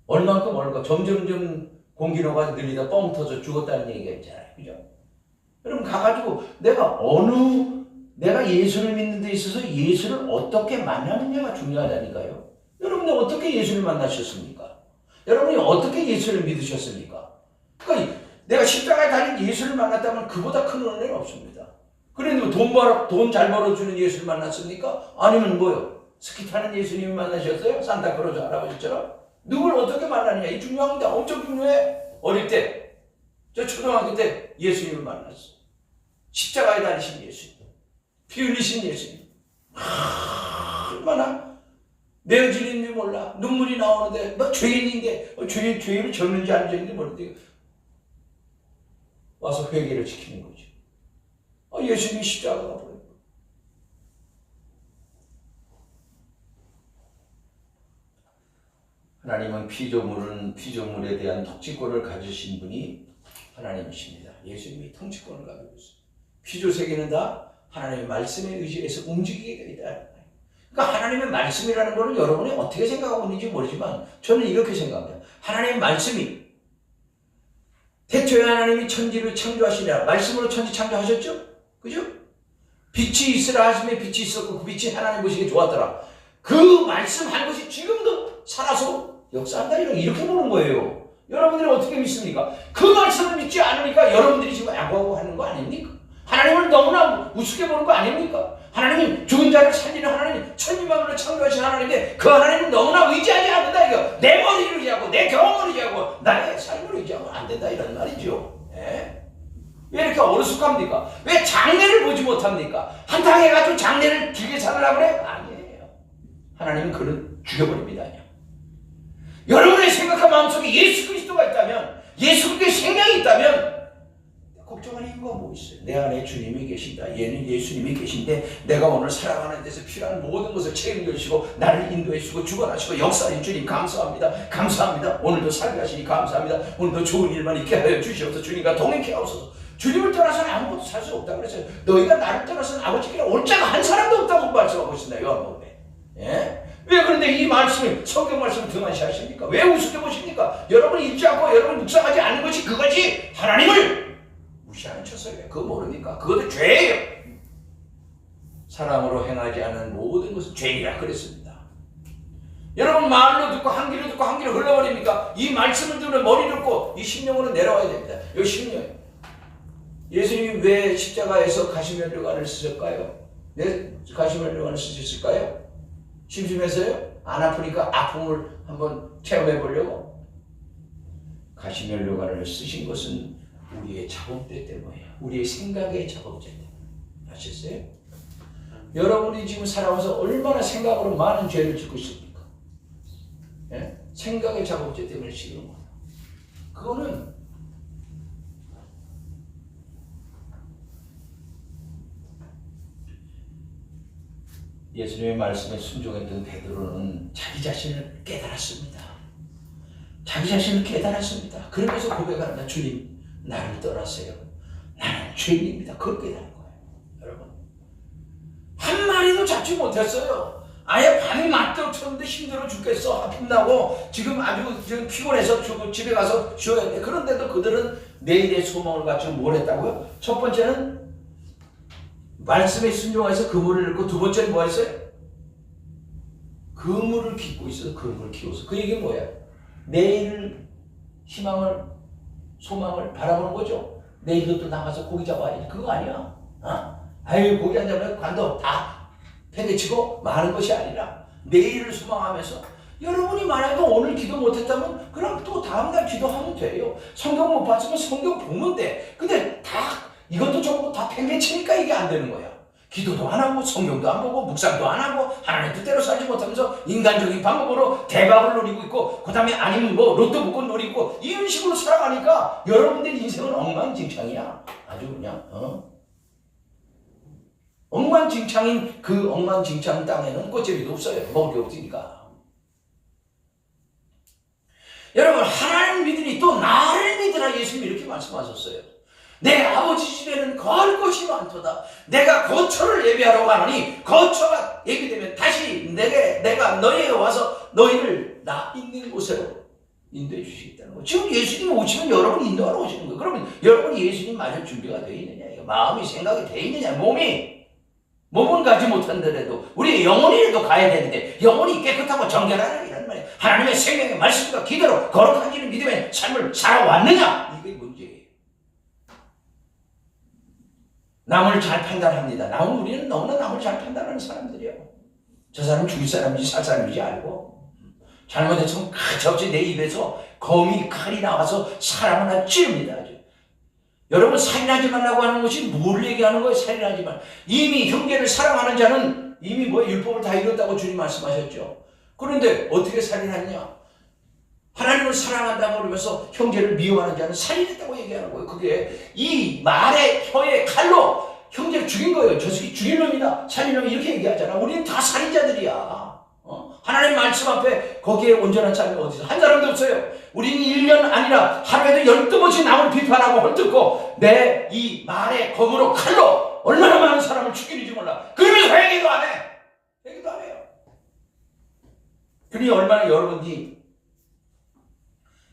얼만큼 점점 공기노가 늘리다 뻥 터져 죽었다는 얘기가 있잖아요. 그죠? 여러분 가가지고 내가 예수를 믿는 데 있어서 예수를 어떻게 만나느냐가 중요하다니까요. 여러분이 어떻게 예수를 만나셨습니까? 여러분이 어떻게 예수를 믿으셨습니까? 그러니까 내가 십자가에 달린 예수를 만났다면 그보다 큰 은혜는 없습니다. 그런데 돈 잘 벌어주는 예수를 만났습니까? 아니면 뭐요? 스키 타는 예수님을 만나셨어요? 산타크로즈 할아버지처럼? 누굴 어떻게 만나느냐? 이 중요합니다. 엄청 중요해. 어릴 때, 저 초등학교 때 예수님을 만났어. 십자가에 달리신 예수님. 피 흘리신 예수님. 얼마나 내어지는지 몰라. 눈물이 나오는데, 죄인인데, 죄인을 졌는지 안 졌는지 모르는데, 와서 회개를 지키는 거죠. 예수님이 십자가가 보여요. 하나님은 피조물에 대한 통치권을 가지신 분이 하나님이십니다. 예수님이 통치권을 가지고 있어요. 피조 세계는 다 하나님의 말씀에 의지해서 움직이게 되어 있다. 그러니까 하나님의 말씀이라는 것을 여러분이 어떻게 생각하고 있는지 모르지만 저는 이렇게 생각합니다. 하나님의 말씀이 태초에 하나님이 천지를 창조하시냐 말씀으로 천지 창조하셨죠? 그죠? 빛이 있으라 하심에 빛이 있었고 그 빛이 하나님 보시기에 좋았더라. 그 말씀한 것이 지금도 살아서 역사한다 이렇게 보는 거예요. 여러분들은 어떻게 믿습니까? 그 말씀을 믿지 않으니까 여러분들이 지금 야구하고 하는 거 아닙니까? 하나님을 너무나 우습게 보는 거 아닙니까? 하나님은 죽은 자를 살리는 하나님, 천지만물을 창조하신 하나님인데 그 하나님은 너무나 의지하지 않는다 이거. 내 머리를 의지하고 내 경험을 의지하고 나의 삶을 의지하고 안 된다 이런 말이죠. 예? 왜 이렇게 어리숙합니까? 왜 장래를 보지 못합니까? 한탕 해가지고 장래를 길게 살으려고 그래? 아니에요. 하나님은 그를 죽여버립니다. 여러분의 생각한 마음속에 예수 그리스도가 있다면, 예수 그리스도의 생명이 있다면 걱정할 이유가 뭐 있어요? 내 안에 주님이 계신다. 얘는 예수님이 계신데 내가 오늘 살아가는 데서 필요한 모든 것을 책임져 주시고 나를 인도해 주시고 주관하시고 역사하신 주님 감사합니다. 감사합니다. 오늘도 살게 하시니 감사합니다. 오늘도 좋은 일만 있게 하여 주시옵소서. 주님과 동행케 하옵소서. 주님을 떠나서는 아무것도 살 수 없다고 그랬어요. 너희가 나를 떠나서는 아버지께 올 자가 한 사람도 없다고 말씀하고 있습니다. 요한복음에. 예? 왜 그런데 이 말씀을 성경 말씀을 등한시하십니까? 왜 우습게 보십니까? 여러분 읽지 않고 여러분 묵상하지 않는 것이 그것이 하나님을 무시하는 처소예요. 그거 모릅니까? 그것도 죄예요. 사랑으로 행하지 않은 모든 것은 죄이라 그랬습니다. 여러분 말로 듣고 한 귀로 듣고 한 귀로 흘러버립니까? 이 말씀을 들으면 머리 듣고 이 심령으로 내려와야 됩니다. 여기 심령. 예수님이 왜 십자가에서 가시면류관을 쓰셨을까요? 왜 가시면류관을 쓰셨을까요? 심심해서요? 안 아프니까 아픔을 한번 체험해 보려고? 가시면류관을 쓰신 것은 우리의 작업대 때문이에요. 우리의 생각의 작업대 때문에. 아셨어요? 여러분이 지금 살아와서 얼마나 생각으로 많은 죄를 짓고 있습니까? 예? 생각의 작업대 때문에 지는 거예요. 그거는 예수님의 말씀에 순종했던 베드로는 자기 자신을 깨달았습니다. 자기 자신을 깨달았습니다. 그러면서 고백합니다. 주님, 나를 떠나세요. 나는 죄인입니다. 그걸 깨달은 거예요. 여러분, 한 마리도 잡지 못했어요. 아예 밤이 맞도록 쳤는데 힘들어 죽겠어. 힘나고 지금 아주 지금 피곤해서 집에 가서 쉬어야 돼. 그런데도 그들은 내일의 소망을 가지고 뭘 했다고요? 첫 번째는 말씀에 순종해서 그물을 넣고, 두 번째는 뭐 했어요? 그물을 깃고 있어서 그물을 키워서. 그 얘기는 뭐야? 내일 희망을, 소망을 바라보는 거죠. 내일도 또 나가서 고기 잡아야지. 그거 아니야. 아유, 고기 안 잡으면 관도 다 팽개치고 마는 것이 아니라 내일을 소망하면서, 여러분이 만약에 오늘 기도 못했다면 그럼 또 다음날 기도하면 돼요. 성경 못 봤으면 성경 보면 돼. 근데 다 이것도 저것도 다 팽개치니까 이게 안 되는 거야. 기도도 안 하고 성경도 안 보고 묵상도 안 하고 하나님 뜻대로 살지 못하면서 인간적인 방법으로 대박을 노리고 있고, 그 다음에 아니면 뭐 로또 복권 노리고 이런 식으로 살아가니까 여러분들 인생은 엉망진창이야. 아주 그냥 엉망진창인 그 엉망진창 땅에는 꽃제비도 없어요. 먹을 게 없으니까. 여러분, 하나님 믿으니 또 나를 믿으라. 예수님이 이렇게 말씀하셨어요. 내 아버지 집에는 거할 것이 많도다. 내가 거처를 예비하러 가노니 거처가 예비되면 다시 내가 너희에게 와서 너희를 나 있는 곳으로 인도해 주시겠다는 거예요. 지금 예수님 오시면 여러분이 인도하러 오시는 거예요. 그러면 여러분이 예수님 맞을 준비가 되어 있느냐? 마음이 생각이 되어 있느냐? 몸은 가지 못한다래도 우리 영혼이라도 가야 되는데, 영혼이 깨끗하고 정결하라 이란 말이에요. 하나님의 생명의 말씀과 기대로 거룩하기는 믿음의 삶을 살아왔느냐? 이게 문제예요. 남을 잘 판단합니다. 우리는 너무나 남을 잘 판단하는 사람들이에요. 저 사람은 죽일 사람인지 살 사람인지 알고, 잘못했으면 가차없이 내 입에서 검이 칼이 나와서 사람을 하나 찌릅니다. 아주. 여러분, 살인하지 말라고 하는 것이 뭘 얘기하는 거예요? 살인하지 말. 이미 형제를 사랑하는 자는 이미 율법을 다 이뤘다고 주님 말씀하셨죠. 그런데 어떻게 살인하느냐? 하나님을 사랑한다고 그러면서 형제를 미워하는 자는 살인했다고 얘기하는 거예요. 그게 이 말의 혀의 칼로 형제를 죽인 거예요. 저 새끼 죽일 놈이다. 살인놈이 이렇게 얘기하잖아. 우리는 다 살인자들이야. 하나님 말씀 앞에 거기에 온전한 사람이 어디서 한 사람도 없어요. 우리는 1년 아니라 하루에도 12번씩 남을 비판하고 헐뜯고 내 이 말의 검으로 칼로 얼마나 많은 사람을 죽이는지 몰라. 그러면서 회개도 안 해. 회개도 안 해요. 그러니 얼마나 여러분이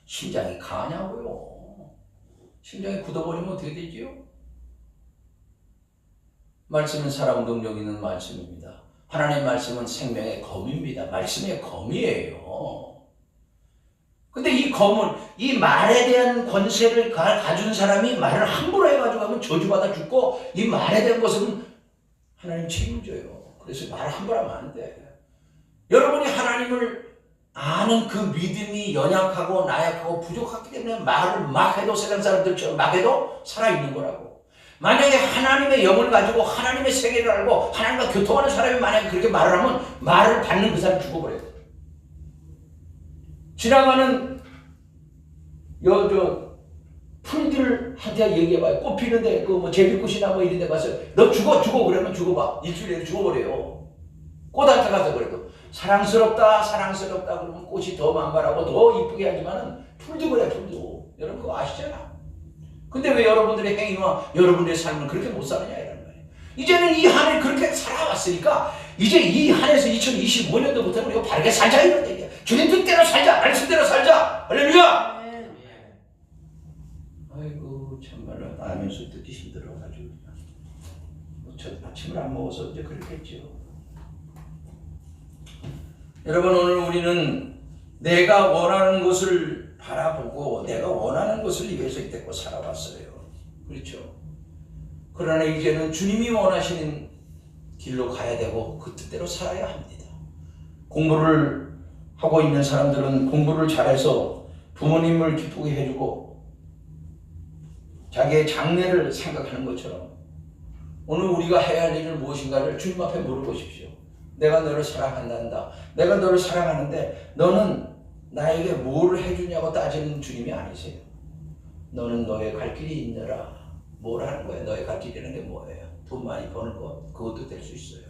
심장이 강하냐고요. 심장이 굳어버리면 어떻게 되지요? 말씀은 살아온 능력 있는 말씀입니다. 하나님의 말씀은 생명의 검입니다. 말씀의 검이에요. 근데 이 검은, 이 말에 대한 권세를 가진 사람이 말을 함부로 해가지고 하면 저주받아 죽고, 이 말에 대한 것은 하나님 책임져요. 그래서 말을 함부로 하면 안 돼. 여러분이 하나님을 아는 그 믿음이 연약하고 나약하고 부족하기 때문에 말을 막 해도 세상 사람들처럼 막 해도 살아있는 거라고. 만약에 하나님의 영을 가지고 하나님의 세계를 알고 하나님과 교통하는 사람이 만약에 그렇게 말을 하면 말을 받는 그 사람이 죽어버려요. 지나가는 풀들한테 얘기해봐요. 꽃 피는데 그 제비꽃이나 이런 데 가서 너 죽어 그러면 죽어봐. 일주일에 죽어버려요. 꽃한테 가서 그래도 사랑스럽다 그러면 꽃이 더 만발하고 더 이쁘게 하지만은 풀도 그래. 풀도 여러분 그거 아시잖아. 근데 왜 여러분들의 행위와 여러분들의 삶은 그렇게 못 사느냐 이런 말이에요. 이제는 이 한 해 그렇게 살아왔으니까 이제 이 한 해에서 2025년도부터 우리가 바르게 살자 이런 얘기야. 주님 뜻대로 살자. 말씀대로 살자. 할렐루야. 아이고 정말로 알면서 듣기 힘들어가지고 저 아침을 안 먹어서 이제 그렇겠죠. 여러분, 오늘 우리는 내가 원하는 것을 바라보고 내가 원하는 것을 위해서 이때껏 살아왔어요. 그렇죠? 그러나 이제는 주님이 원하시는 길로 가야 되고 그 뜻대로 살아야 합니다. 공부를 하고 있는 사람들은 공부를 잘해서 부모님을 기쁘게 해주고 자기의 장래를 생각하는 것처럼 오늘 우리가 해야 할 일은 무엇인가를 주님 앞에 물어보십시오. 내가 너를 사랑한단다. 내가 너를 사랑하는데 너는 나에게 뭘 해주냐고 따지는 주님이 아니세요. 너는 너의 갈 길이 있느라. 뭘 하는 거예요? 너의 갈 길이라는 게 뭐예요? 돈 많이 버는 것, 그것도 될 수 있어요.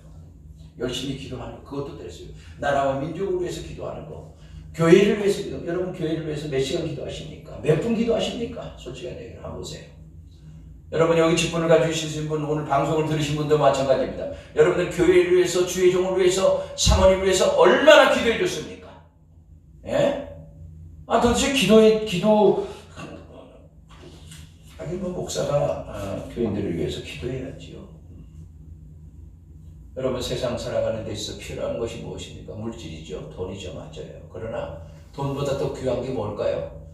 열심히 기도하는 것, 그것도 될 수 있어요. 나라와 민족을 위해서 기도하는 것, 교회를 위해서 기도. 여러분 교회를 위해서 몇 시간 기도하십니까? 몇 분 기도하십니까? 솔직한 얘기를 한번 보세요. 여러분 여기 직분을 가지고 계신 분, 오늘 방송을 들으신 분도 마찬가지입니다. 여러분들 교회를 위해서, 주의 종을 위해서, 사모님을 위해서 얼마나 기도해 줬습니까? 예? 도대체 하긴 뭐 목사가 교인들을 위해서 기도해야지요. 여러분 세상 살아가는 데 있어 필요한 것이 무엇입니까? 물질이죠. 돈이죠. 맞아요. 그러나 돈보다 더 귀한 게 뭘까요?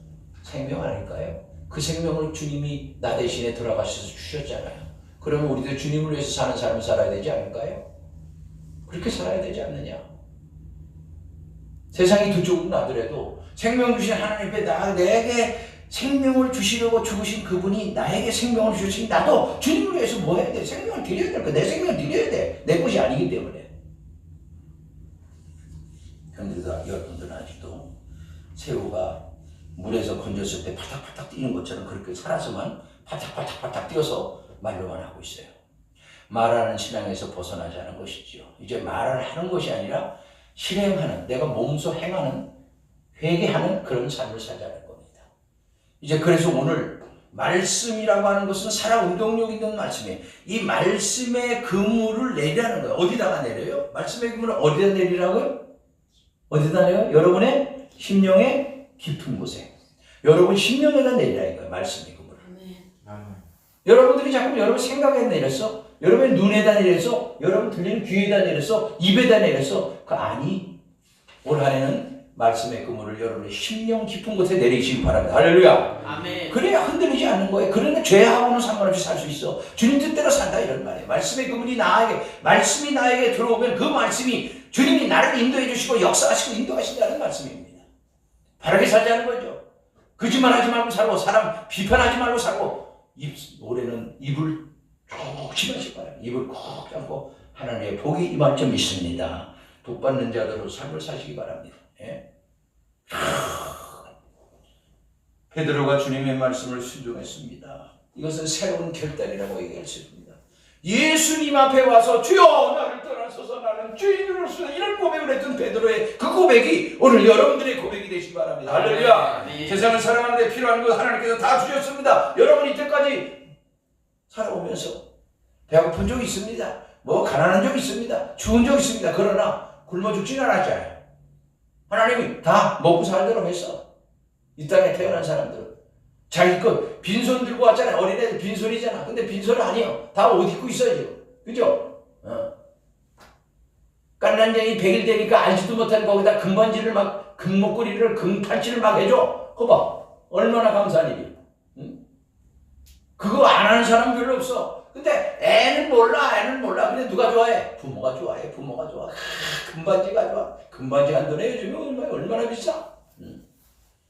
생명 아닐까요? 그 생명을 주님이 나 대신에 돌아가셔서 주셨잖아요. 그러면 우리도 주님을 위해서 사는 삶을 살아야 되지 않을까요? 그렇게 살아야 되지 않느냐? 세상이 두 쪽으로 나더라도 생명 주신 하나님 앞에 내게 생명을 주시려고 죽으신 그분이 나에게 생명을 주시니 나도 주님을 위해서 뭐 해야 돼? 생명을 드려야 될 거야. 내 생명을 드려야 돼. 내 것이 아니기 때문에. 형들과 여러분들은 아직도 새우가 물에서 건졌을 때 파닥파닥 뛰는 것처럼 그렇게 살아서만 파닥파닥 뛰어서 말로만 하고 있어요. 말하는 신앙에서 벗어나자는 것이죠. 이제 말을 하는 것이 아니라 실행하는, 내가 몸소 행하는, 회개하는 그런 삶을 살자는 겁니다. 이제 그래서 오늘 말씀이라고 하는 것은 살아 운동력 있는 말씀이에요. 이 말씀의 그물을 내리라는 거예요. 어디다가 내려요? 말씀의 그물을 어디다 내리라고요? 어디다 내려요? 여러분의 심령의 깊은 곳에. 여러분 심령에다 내리라 이거예요. 말씀의 그물을. 여러분들이 자꾸 여러분 생각에 내렸어? 여러분의 눈에다 내렸어? 여러분 들리는 귀에다 내렸어? 입에다 내렸어? 아니. 올 한해는 말씀의 그물을 여러분의 심령 깊은 곳에 내리시기 바랍니다. 할렐루야. 아멘. 그래야 흔들리지 않는 거예요. 그러나 죄하고는 상관없이 살 수 있어. 주님 뜻대로 산다 이런 말이에요. 말씀의 그물이 말씀이 나에게 들어오면 그 말씀이 주님이 나를 인도해 주시고 역사하시고 인도하신다는 말씀입니다. 바르게 살자는 거죠. 거짓말하지 말고 살고 사람 비판하지 말고 살고 올해는 입을 쭉 심하실 거예요. 입을 꼭 잡고 하나님의 복이 임할 줄 믿습니다. 복 받는 자들로 삶을 사시기 바랍니다. 예? 베드로가 주님의 말씀을 순종했습니다. 이것은 새로운 결단이라고 얘기할 수 있습니다. 예수님 앞에 와서 주여 나를 떠나소서 나는 죄인으로서 이런 고백을 했던 베드로의 그 고백이 오늘 여러분들의 고백이 되시기 바랍니다. 할렐루야. 세상을 살아가는 데 필요한 것 하나님께서 다 주셨습니다. 여러분 이때까지 살아오면서 배고픈 적 있습니다. 뭐 가난한 적 있습니다. 추운 적 있습니다. 그러나 굶어 죽지는 않았잖아요. 하나님이 다 먹고 살도록 했어. 이 땅에 태어난 사람들은 자기 것 빈손 들고 왔잖아요. 어린애들 빈손이잖아. 근데 빈손은 아니에요. 다 옷 입고 있어요 지금. 그죠? 깐난쟁이 100일 되니까 알지도 못한 거기다 금반지를 막 금목걸이를 금팔찌를 막 해줘. 그거 봐. 얼마나 감사한 일이야. 응? 그거 안 하는 사람 별로 없어. 근데 애는 몰라. 근데 누가 좋아해? 부모가 좋아해. 부모가 좋아. 금반지가 좋아. 금반지 한 돈에 요즘에 얼마나 비싸?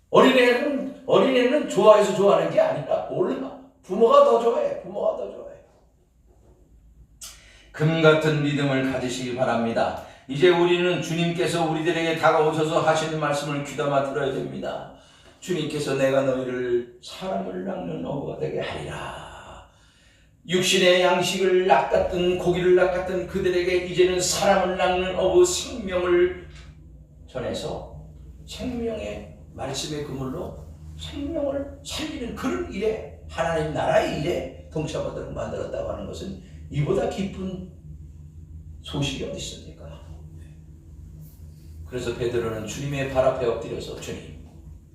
어린애는 좋아해서 좋아하는 게 아니라 몰라. 부모가 더 좋아해. 부모가 더 좋아해. 금 같은 믿음을 가지시기 바랍니다. 이제 우리는 주님께서 우리들에게 다가오셔서 하시는 말씀을 귀담아 들어야 됩니다. 주님께서 내가 너희를 사람을 낚는 어부가 되게 하리라. 육신의 양식을 낚았던 고기를 낚았던 그들에게 이제는 사람을 낚는 어부 생명을 전해서 생명의 말씀의 그물로 생명을 살리는 그런 일에 하나님 나라의 일에 동참하도록 만들었다고 하는 것은 이보다 기쁜 소식이 어디 있습니까? 그래서 베드로는 주님의 발 앞에 엎드려서 주님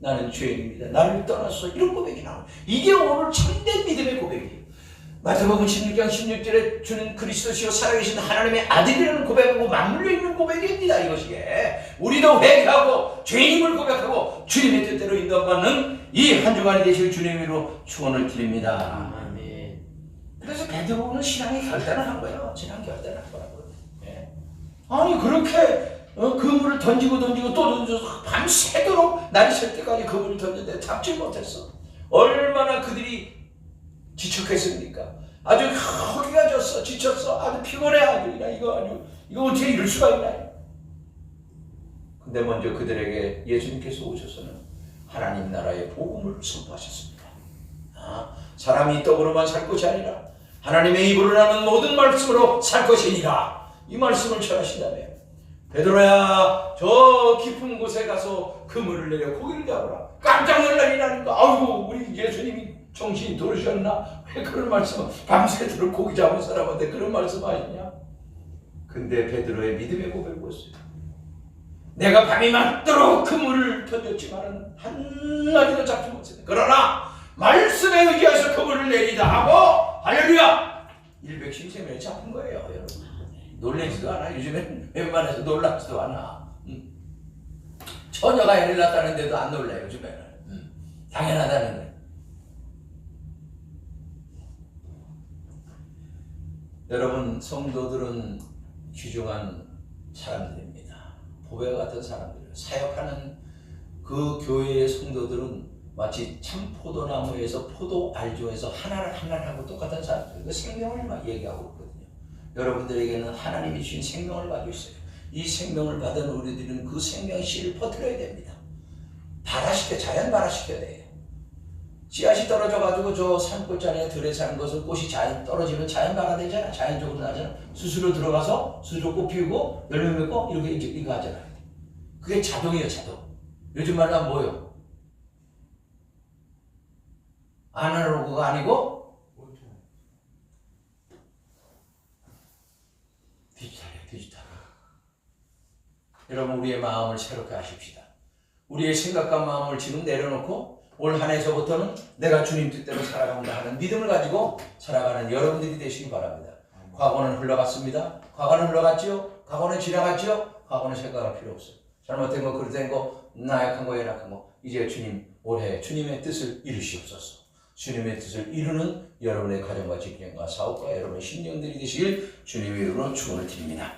나는 죄인입니다. 나를 떠나서 이런 고백이 나옵니다. 이게 오늘 참된 믿음의 고백이에요. 마태복음 16장 16절에 주는 그리스도시요 살아계신 하나님의 아들이라는 고백하고 맞물려 있는 고백입니다. 이것이게 우리도 회개하고 죄인임을 고백하고 주님의 뜻대로 인도받는 이 한 주간이 되실 주님으로 축원을 드립니다. 아멘. 그래서 베드로는 신앙의 결단을 한 거예요. 신앙 결단을 한 거라고요. 예. 아니 그렇게 그물을 던지고 또 던져서 밤새도록 날이 셀 때까지 그물을 던졌는데 잡지 못했어. 얼마나 그들이 지쳤겠습니까? 아주 허기가 졌어. 지쳤어. 아주 피곤해. 아주 이거 어떻게 이럴 수가 있나요? 근데 먼저 그들에게 예수님께서 오셔서는 하나님 나라의 복음을 선포하셨습니다. 사람이 떡으로만 살 것이 아니라 하나님의 입으로 나는 모든 말씀으로 살 것이니라. 이 말씀을 전하신다며. 베드로야, 저 깊은 곳에 가서 그물을 내려 고기를 잡으라. 깜짝 놀라니라니까. 아이고, 우리 예수님이 정신이 돌으셨나? 왜 그런 말씀을 밤새도록 고기 잡은 사람한테 그런 말씀 하시냐? 근데 베드로의 믿음의 고백을 보세요. 내가 밤이 맞도록 그물을 던졌지만은 한마디도 잡지 못했다. 그러나 말씀에 의지해서 그물을 내리다 하고 할렐루야! 일백신세면에 잡은 거예요, 여러분. 놀라지도 않아. 요즘엔 웬만해서 놀랍지도 않아. 처녀가 애를 낳았다는데도 안 놀라요, 요즘에는. 당연하다는 거예요. 여러분, 성도들은 귀중한 사람들입니다. 보배와 같은 사람들. 사역하는 그 교회의 성도들은 마치 참 포도나무에서 포도 알조에서 하나하고 똑같은 사람들. 그 생명을 막 얘기하고 있거든요. 여러분들에게는 하나님이 주신 생명을 가지고 있어요. 이 생명을 받은 우리들은 그 생명의 씨를 퍼뜨려야 됩니다. 자연 발화시켜야 돼요. 씨앗이 떨어져가지고 저 산골짜기에 들에 사는 것을 꽃이 떨어지면 자연 발화되잖아. 자연적으로 나잖아. 스스로 들어가서 스스로 꽃 피우고 열매 맺고 이렇게 이거 하잖아요. 그게 자동이에요, 자동. 요즘 말로 하면 뭐예요? 아날로그가 아니고 디지털. 여러분, 우리의 마음을 새롭게 하십시다. 우리의 생각과 마음을 지금 내려놓고 올 한 해서부터는 내가 주님 뜻대로 살아간다 하는 믿음을 가지고 살아가는 여러분들이 되시기 바랍니다. 과거는 흘러갔습니다. 과거는 흘러갔지요. 과거는 지나갔지요. 과거는 생각할 필요 없어요. 잘못된 거, 그릇된 거, 나약한 거, 연약한 거. 이제 주님, 올해 주님의 뜻을 이루시옵소서. 주님의 뜻을 이루는 여러분의 가정과 직장과 사업과 여러분의 신령들이 되시길 주님의 이름으로 축원을 드립니다.